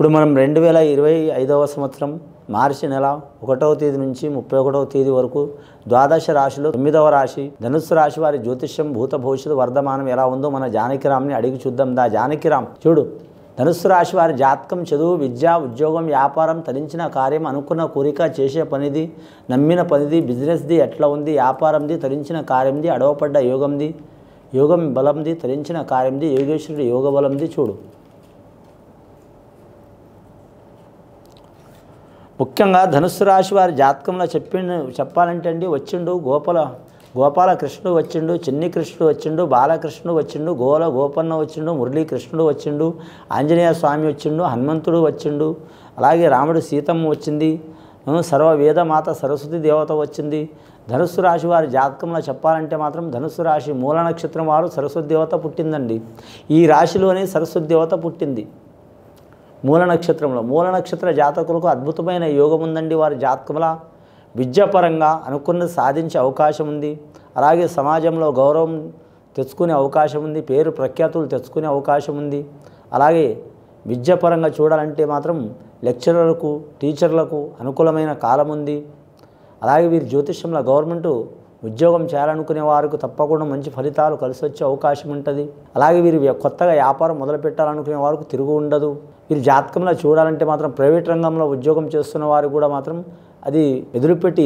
ఇప్పుడు మనం 2025వ సంవత్సరం మార్చి నెల 1వ తేదీ నుంచి 31వ తేదీ వరకు ద్వాదశ రాశిలో 9వ రాశి ధనుస్సు రాశి వారి జ్యోతిష్యం భూత భవిష్యత్తు వర్ధమానం ఎలా ఉందో మన జానకిరామ్ని అడిగి చూద్దాం. జానకిరామ్ చూడు, ధనుస్సు రాశి వారి జాతకం చదువు, విద్య, ఉద్యోగం, వ్యాపారం, తరించిన కార్యం, అనుకున్న కోరిక, చేసే పనిది, నమ్మిన పనిది, బిజినెస్ది ఎట్లా ఉంది, వ్యాపారంది, తరించిన కార్యంది, అడవపడ్డ యోగంది, యోగం బలంది, తరించిన కార్యంది, యోగేశ్వరుడు యోగ బలంది. చూడు, ముఖ్యంగా ధనుస్సు రాశి వారి జాతకంలో చెప్పాలంటే అండి, వచ్చిండు గోపాలకృష్ణుడు వచ్చిండు, చిన్ని కృష్ణుడు వచ్చిండు, బాలకృష్ణుడు వచ్చిండు, గోపన్న వచ్చిండు, మురళీకృష్ణుడు వచ్చిండు, ఆంజనేయ స్వామి వచ్చిండు, హనుమంతుడు వచ్చిండు, అలాగే రాముడు సీతమ్మ వచ్చింది, సర్వ వేదమాత సరస్వతి దేవత వచ్చింది. ధనుస్సు రాశి వారి జాతకంలో చెప్పాలంటే మాత్రం ధనుస్సు రాశి మూల నక్షత్రం వారు సరస్వతి దేవత పుట్టిందండి. ఈ రాశిలోనే సరస్వతి దేవత పుట్టింది. మూల నక్షత్ర జాతకులకు అద్భుతమైన యోగం ఉందండి. వారి జాతకంలో విద్యాపరంగా అనుకున్నది సాధించే అవకాశం ఉంది. అలాగే సమాజంలో గౌరవం తెచ్చుకునే అవకాశం ఉంది, పేరు ప్రఖ్యాతులు తెచ్చుకునే అవకాశం ఉంది. అలాగే విద్యాపరంగా చూడాలంటే మాత్రం లెక్చరర్లకు, టీచర్లకు అనుకూలమైన కాలం ఉంది. అలాగే వీరి జ్యోతిష్యంలో గవర్నమెంట్ ఉద్యోగం చేయాలనుకునే వారికి తప్పకుండా మంచి ఫలితాలు కలిసి వచ్చే అవకాశం ఉంటుంది. అలాగే వీరు కొత్తగా వ్యాపారం మొదలు పెట్టాలనుకునే వారికి తిరుగు ఉండదు. వీరి జాతకంలో చూడాలంటే మాత్రం ప్రైవేట్ రంగంలో ఉద్యోగం చేస్తున్న వారు కూడా మాత్రం అది ఎదురుపెట్టి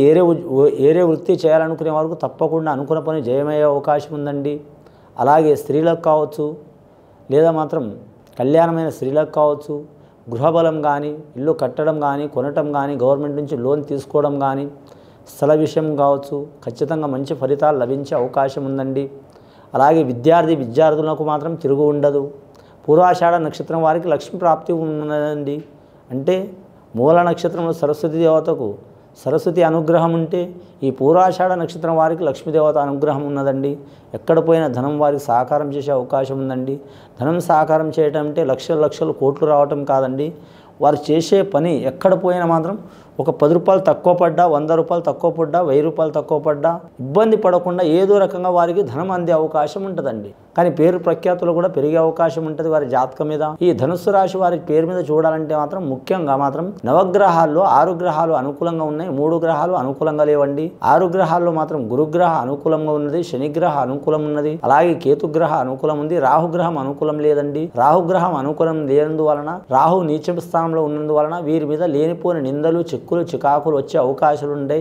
ఏరే వృత్తి చేయాలనుకునే వారికి తప్పకుండా అనుకున్న పని జయమయ్యే అవకాశం ఉందండి. అలాగే స్త్రీలకు కావచ్చు, లేదా మాత్రం కళ్యాణమైన స్త్రీలకు కావచ్చు, గృహబలం కానీ, ఇల్లు కట్టడం కానీ, కొనటం కానీ, గవర్నమెంట్ నుంచి లోన్ తీసుకోవడం కానీ, స్థల విషయం కావచ్చు, ఖచ్చితంగా మంచి ఫలితాలు లభించే అవకాశం ఉందండి. అలాగే విద్యార్థులకు మాత్రం తిరుగు ఉండదు. పూర్వాషాఢ నక్షత్రం వారికి లక్ష్మీ ప్రాప్తి ఉన్నదండి. అంటే మూల నక్షత్రంలో సరస్వతి దేవతకు సరస్వతి అనుగ్రహం ఉంటే ఈ పూర్వాషాఢ నక్షత్రం వారికి లక్ష్మీదేవత అనుగ్రహం ఉన్నదండి. ఎక్కడ పోయినా ధనం వారికి సహకారం చేసే అవకాశం ఉందండి. ధనం సహకారం చేయటం అంటే లక్షలు కోట్లు రావటం కాదండి. వారు చేసే పని ఎక్కడ పోయినా మాత్రం ఒక 10 రూపాయలు తక్కువ పడ్డా, 100 రూపాయలు తక్కువ పడ్డా, 1000 రూపాయలు తక్కువ పడ్డా ఇబ్బంది పడకుండా ఏదో రకంగా వారికి ధనం అందే అవకాశం ఉంటుందండి. కానీ పేరు ప్రఖ్యాతులు కూడా పెరిగే అవకాశం ఉంటుంది వారి జాతకం మీద. ఈ ధనుస్సు రాశి వారి పేరు మీద చూడాలంటే మాత్రం ముఖ్యంగా మాత్రం నవగ్రహాల్లో 6 గ్రహాలు అనుకూలంగా ఉన్నాయి, 3 గ్రహాలు అనుకూలంగా లేవండి. 6 గ్రహాల్లో మాత్రం గురుగ్రహ అనుకూలంగా ఉన్నది, శనిగ్రహ అనుకూలం ఉన్నది, అలాగే కేతుగ్రహ అనుకూలం ఉంది, రాహుగ్రహం అనుకూలం లేదండి. రాహుగ్రహం అనుకూలం లేనందువలన, రాహు నీచ స్థానంలో ఉన్నందువలన వీరి మీద లేనిపోని నిందలు, చిక్కులు, చికాకులు వచ్చే అవకాశాలు ఉంటాయి.